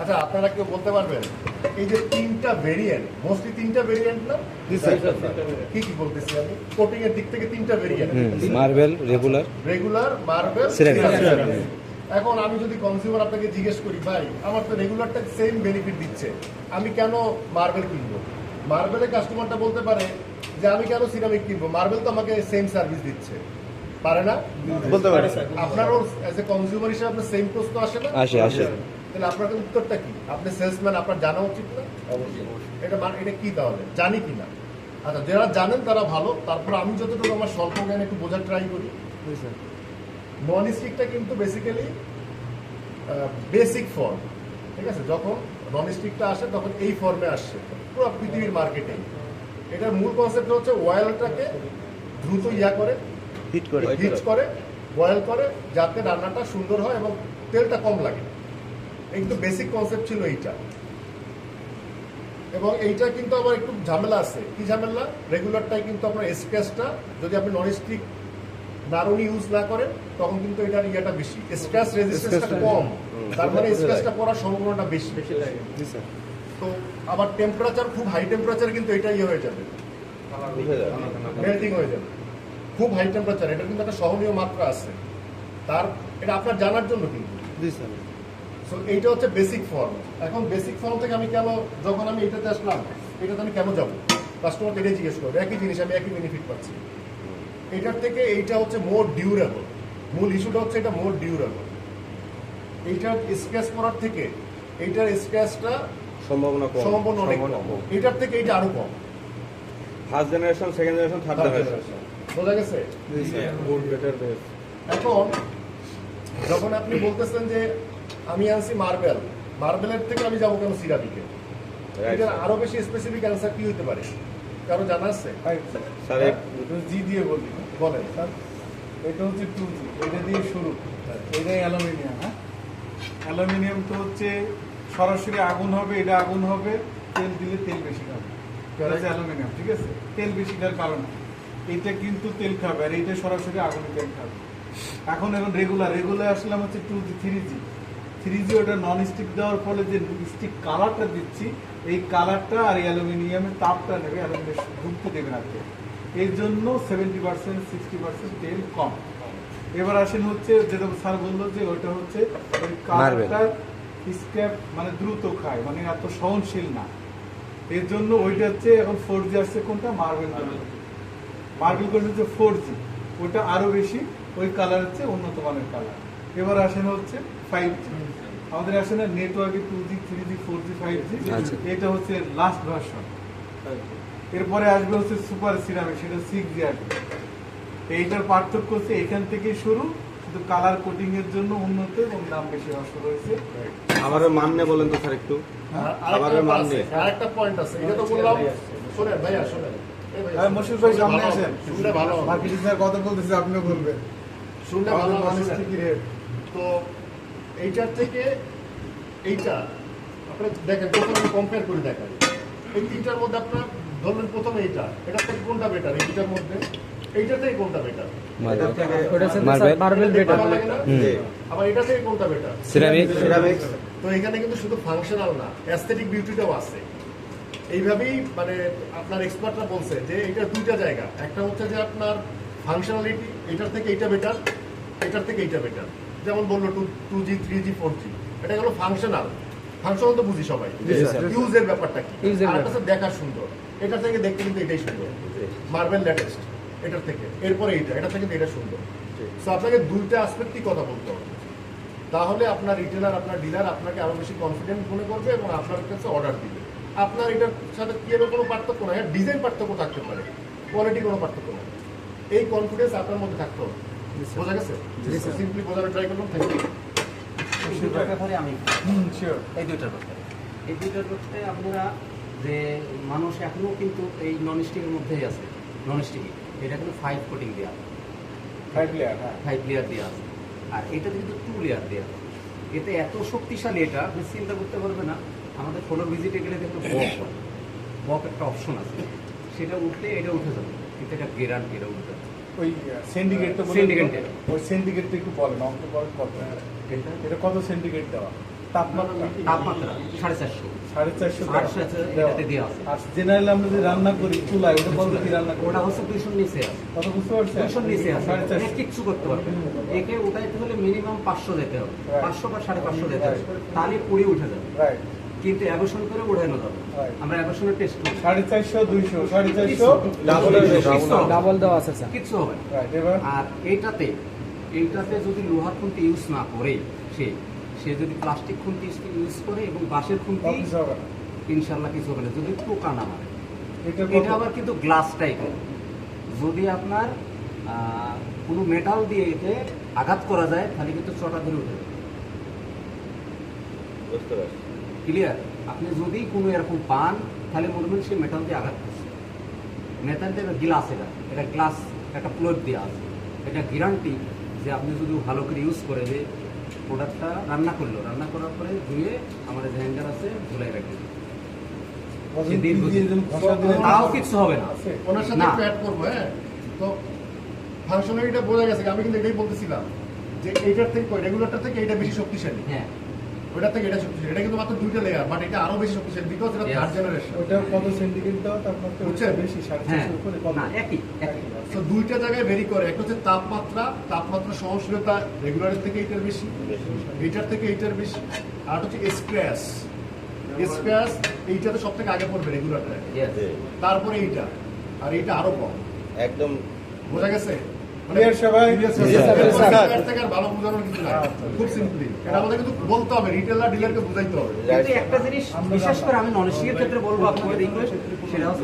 আচ্ছা, আপনারা কেউ বলতে পারবেন এই যে তিনটা ভেরিয়েন্ট, মোস্টলি তিনটা ভেরিয়েন্ট না? কি কি বলতেছি আমি? কোটিং এর দিক থেকে তিনটা variant, marble, regular, marble, ceramic. এখন আমি যদি কনজিউমার আপনাকে জিজ্ঞেস করি, ভাই আমার তো রেগুলারটা সেম বেনিফিট দিচ্ছে, আমি কেন মার্বেল কিনবো? মার্বেলের কাস্টমারটা বলতে পারে যে আমি কেন সিরামিক কিনবো, মার্বেল তো আমাকে সেম সার্ভিস দিচ্ছে। পারে না? বলতে পারে। আপনারও অ্যাজ এ কনজিউমার হিসেবে আপনার সেম প্রশ্ন আসে না? আসে। তাহলে আপনার উত্তরটা কি? আপনি সেলসম্যান, আপনার জানা উচিত না? এটা কি তাহলে জানি কি না? আচ্ছা, যারা জানেন তারা ভালো। তারপর আমি যতটুকু আমার স্বল্প জ্ঞান একটু বোঝার ট্রাই করি। নন স্টিকটা কিন্তু বেসিক্যালি বেসিক ফর্ম, ঠিক আছে? যখন নন স্টিকটা আসে তখন এই ফর্মে আসছে পুরো পৃথিবীর মার্কেটে। এটার মূল কনসেপ্ট হচ্ছে অয়েলটাকে দ্রুত হিট করে বয়েল করে যাতে রান্নাটা সুন্দর হয় এবং তেলটা কম লাগে। একটু বেসিক কনসেপ্ট ছিল এইটা। এবং এইটা কিন্তু আবার একটু ঝামেলা আছে। কি ঝামেলা? রেগুলারটাই কিন্তু আপনার স্ক্র্যাচটা, যদি আপনি নন স্টিক নাড়ুনি ইউজ না করেন তখন কিন্তু এটার ইয়েটা বেশি, স্ক্র্যাচ রেজিস্ট্যান্সটা কম, তার মানে স্ক্র্যাচটা পড়ার সম্ভাবনাটা বেশি। তো আবার টেম্পারেচার, খুব হাই টেম্পারেচার কিন্তু এটা হয়ে যাবে, মেল্টিং হয়ে যাবে। খুব হাই টেম্পারেচার, এটা কিন্তু একটা সহনীয় মাত্রা আছে তার, এটা আপনার জানার জন্য কিন্তু। সো এইটা হচ্ছে বেসিক ফর্ম। এখন বেসিক ফর্ম থেকে আমি কেন, যখন আমি এটাতে আসলাম, এটাতে আমি কেন যাবো? কাস্টমার এটাই জিজ্ঞেস করবে, একই জিনিস, আমি একই বেনিফিট পাচ্ছি। এটার থেকে এইটা হচ্ছে মোর ডিউরেবল। মূল ইস্যুটা হচ্ছে এটা মোর ডিউরেবল। এইটার স্ক্র্যাচ করার থেকে এইটার স্ক্র্যাচটা সম্ভাবনা অনেক কম। এটার থেকে এইটা আরো কম। First generation, second generation, third generation, বোঝা গেছে? এখন যখন আপনি বলতেছেন যে আমি আনছি মার্বেলের থেকে আমি যাবো কেন সিরামিকে, এটার আরো বেশি স্পেসিফিক অ্যান্সার কি হতে পারে? কারো জানা আছে? স্যার জি দিয়ে বলি, বলেন স্যার। এটা হচ্ছে 2G, এটা দিয়ে শুরু। এটাই অ্যালুমিনিয়াম। হ্যাঁ, অ্যালুমিনিয়াম তো হচ্ছে সরাসরি আগুন হবে, এটা আগুন হবে, তেল দিলে তেল বেশি খাবে। এটা হচ্ছে অ্যালুমিনিয়াম, ঠিক আছে? তেল বেশি খাওয়ার কারণ এটা কিন্তু তেল খাবে, আর এইটা সরাসরি আগুনে তেল খাবে। এখন রেগুলার আসলাম হচ্ছে 2G, 3G ওটা নন স্টিক দেওয়ার ফলে যে স্টিক কালারটা দিচ্ছি, এই কালারটা আর অ্যালুমিনিয়ামের তাপটা নেবে, অ্যালুমিনিয়াম ঢুকতে দেবে না তেল। এর জন্য 70%, 60% তেল কম। এবার আসেন হচ্ছে যেটা স্যার বললো যে ওইটা হচ্ছে ওই কালারটা স্ক্র্যাপ, মানে দ্রুত খায়, মানে এত সহনশীল না। এর জন্য ওইটা হচ্ছে এখন 4G আসছে। কোনটা? মার্বেল হচ্ছে 4G, ওটা আরো বেশি, ওই কালার হচ্ছে উন্নত মানের কালার। এবার আসেন হচ্ছে 5G। আমাদের আসে না নেটওয়ার্কে 2G, 3G, 4G, 5G, এটা হচ্ছে লাস্ট ভার্সন। এরপরে আসবে হচ্ছে সুপার সিরামিক, সেটা 6G আসবে। এইটার পার্থক্য হচ্ছে এখান থেকে শুরু, শুধু কালার কোটিং এর জন্য উন্নত এবং দাম বেশি হওয়া শুরু হয়েছে। আমারও মাননে বলেন তো স্যার একটু। আরেকটা পয়েন্ট আছে, এটা তো বললাম। শোনেন ভাইয়া, শোনেন। মশিউর ভাই সামনে আসেন, শুনলে ভালো হবে। মার্কেটিং স্যার কথা বলতেছে, আপনিও বলবেন। শুনলে ভালো হবে। তো এইটার থেকে এইটা আপনারা দেখেন, প্রথমে কম্পেয়ার করে দেখেন এই তিনটার মধ্যে। আপনার ধরলেন প্রথমে এটা থেকে কোনটা বেটার? এইটার মধ্যে এইটা থেকে কোনটা বেটার? Marble better. আবার এটা থেকে কোনটা বেটার? সিরামিক। তো এখানে কিন্তু শুধু ফাংশনাল না, অ্যাস্থেটিক বিউটিটাও আছে। এইভাবেই মানে আপনার এক্সপার্টরা বলছে যে এটা দুইটা জায়গা। একটা হচ্ছে যে আপনার ফাংশনালিটি, এটার থেকে এইটা বেটার, এটার থেকে এইটা বেটার। যেমন বললো 2G, 3G, 4G, এটা হলো ফাংশনাল তো বুঝি সবাই, ইউজের ব্যাপারটা কি। আর একটা দেখা সুন্দর, এটা থেকে দেখতে কিন্তু এটাই সুন্দর, মার্বেল লেটেস্ট এটার থেকে। এরপরে এটা থেকে এটা সুন্দর। সো আপনাকে দুইটা আসপেক্টই কথা বলতে হবে, তাহলে আপনার রিটেলার, আপনার ডিলার আপনাকে আরো বেশি কনফিডেন্ট মনে করবে এবং আপনার কাছে অর্ডার দিবে। আপনার এটার সাথে কি হবে কোনো পার্থক্য না, ডিজাইন পার্থক্য থাকতে পারে, কোয়ালিটি কোনো পার্থক্য না। এই কনফিডেন্স আপনার মধ্যে থাকতে হবে। বোঝা গেছে? সিম্পলি বোঝানোর ট্রাই করলাম। Thank you. এই দুইটার ব্যাপারে আপনারা যে মানুষ এখনো কিন্তু এই নন স্টিকের মধ্যেই আছে। নন স্টিকি এটা কিন্তু 5 কোটিং দেওয়া, 5 লেয়ার দেওয়া আছে, আর এটা কিন্তু 2 লেয়ার দেওয়া আছে। এতে এত শক্তিশালী, এটা আপনি চিন্তা করতে পারবে না। আমাদের ফ্লোর ভিজিটে গেলে দেখবেন বক একটা অপশন আছে, সেটা উঠলে এটা উঠে যাবে, কিন্তু এটা গ্যারান্টি এটা উঠে যাবে। ওই সিন্ডিকেটটা একটু বলেন, অঙ্ক বলেন কত, এটা কত সিন্ডিকেট দেওয়া? তাপমাত্রা তাপমাত্রা 450 450 এটাতে দেওয়া আছে। আর জেনারেলি আমরা যে রান্না করি চুলায় ওটা কত কি রান্না করি ওটা হচ্ছে 200 নিচে আছে, কত বুঝতে পারছেন 200 নিচে আছে, 450 এ কিচ্ছু করতে পারবে না। একে উঠাইতে হলে মিনিমাম 500 যেতে হবে, Right. 500 বা 550 যেতে হবে, তাহলে পুরি উঠে যাবে। রাইট কিন্তু অ্যাবর্শন করে উঠানো যাবে, Right. আমরা অ্যাবর্শনের টেস্ট করি, 450 200 450 ডাবল দেওয়া আছে স্যার। কিচ্ছু হবে না। রাইট এবার আর এইটাতে যদি লোহার খুন্তি ইউজ না করে সে যদি প্লাস্টিক খুন্তি ইউজ করে এবং বাঁশের খুন্তি, অফিস হবে না। ইনশাল্লাহ কিছু হবে না, যদি পোকা না মারে। এটা এটা আবার কিন্তু গ্লাস টাইপের, যদি আপনার কোনো মেটাল দিয়ে এতে আঘাত করা যায় তাহলে কিন্তু চটা ধরে উঠে যাবে। বুঝতে পারছি। ক্লিয়ার? আপনি যদি কোনো এরকম পান তাহলে মনে করবেন সে মেটাল দিয়ে আঘাত করছে। মেটাল দিয়ে গ্লাস, এটা গ্লাস একটা প্লেট দেওয়া আছে, এটা গ্যারান্টি যে আপনি যদি ভালো করে ইউজ করে যে প্রোডাক্টটা রান্না করার পরে ধুয়ে আমাদের যে হ্যাঙ্গার আছে ঝুলাই রাখবেন, কতদিন সে দীর্ঘ দিয়ে দিন, ঘষা দিলে তাও কিচ্ছু হবে না। আছে? ওনার সাথে না। একটু অ্যাড করবো, হ্যাঁ। তো ফাংশনালিটিটা বোঝা গেছে, আমি কিন্তু এটাই বলতেছিলাম যে এইটার থেকে রেগুলারটা থেকে এটা বেশি শক্তিশালী, হ্যাঁ, ওটার থেকে এটা শক্তিশালী। এটা কিন্তু মাত্র 2টা লেয়ার, বাট এটা আরো বেশি শক্তিশালী বিকজ এটা Yes. Third generation. ওটা কত সেন্টিগ্রেড দেওয়া তাপমাত্রা বুঝছেন? বেশি হ্যাঁ, 450 উপরে কত না একই তো দুইটা জায়গায় ভেরি করে, একটা হচ্ছে তাপমাত্রা সহনশীলতা রেগুলারের থেকে এইটার বেশি, এইটার থেকে এইটার বেশি, আর হচ্ছে স্ক্র্যাচ এইটাতে সব থেকে আগে পড়বে রেগুলারটা, Yes. তারপরে এইটা, আর এইটা আরো কম। একদম বোঝা গেছে? Clear সবাই? Clear জি, স্যার। এর থেকে আর ভালো বোঝানোর কিছু নাই, খুব সিম্পলি। এটা আমাদের কিন্তু বলতে হবে, রিটেলার ডিলারকে বুঝাইতে হবে। কিন্তু একটা জিনিস বিশেষ করে আমি নন স্টিকের ক্ষেত্রে বলবো আপনাদের রিকোয়েস্ট, সেটা হচ্ছে